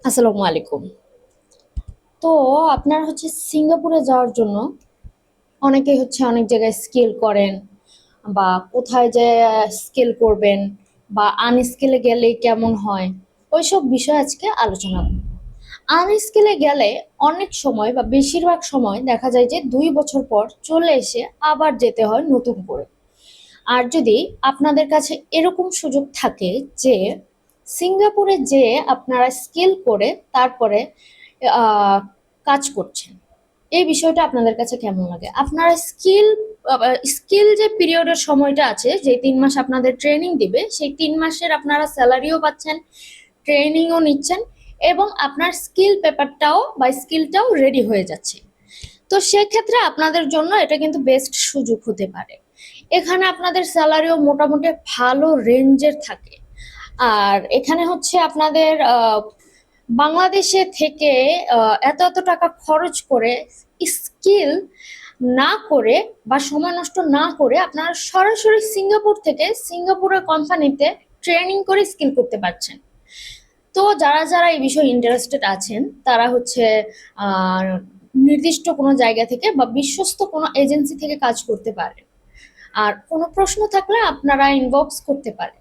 আসসালামু আলাইকুম। তো আপনার হচ্ছে সিঙ্গাপুরে যাওয়ার জন্য অনেকেই হচ্ছে অনেক জায়গায় স্কিল করেন, বা কোথায় যে স্কিল করবেন, বা আনস্কিলে গেলে কেমন হয়, ওইসব বিষয় আজকে আলোচনা করব। আনস্কিলে গেলে অনেক সময় বা বেশিরভাগ সময় দেখা যায় যে 2 বছর পর চলে এসে আবার যেতে হয় নতুন করে। আর যদি আপনাদের কাছে এরকম সুযোগ থাকে যে সিঙ্গাপুরে যেয়ে আপনারা স্কিল করে তারপরে আহ, কাজ করছেন, এই বিষয়টা আপনাদের কাছে কেমন লাগে? আপনারা স্কিল যে পিরিয়ডের সময়টা আছে, যে 3 মাস আপনাদের ট্রেনিং দিবে, সেই 3 মাসের আপনারা স্যালারিও পাচ্ছেন, ট্রেনিংও নিচ্ছেন, এবং আপনার স্কিল পেপারটাও বা স্কিলটাও রেডি হয়ে যাচ্ছে। তো সেক্ষেত্রে আপনাদের জন্য এটা কিন্তু বেস্ট সুযোগ হতে পারে। এখানে আপনাদের স্যালারিও মোটামুটি ভালো রেঞ্জের থাকে। আর এখানে হচ্ছে আপনাদের বাংলাদেশে থেকে এত এত টাকা খরচ করে স্কিল না করে বা সময় নষ্ট না করে আপনারা সরাসরি সিঙ্গাপুর থেকে সিঙ্গাপুরের কোম্পানিতে ট্রেনিং করে স্কিল করতে পারছেন। তো যারা যারা এই বিষয়ে ইন্টারেস্টেড আছেন তারা হচ্ছে আহ, নির্দিষ্ট কোনো জায়গা থেকে বা বিশ্বস্ত কোনো এজেন্সি থেকে কাজ করতে পারেন। আর কোনো প্রশ্ন থাকলে আপনারা ইনবক্স করতে পারেন।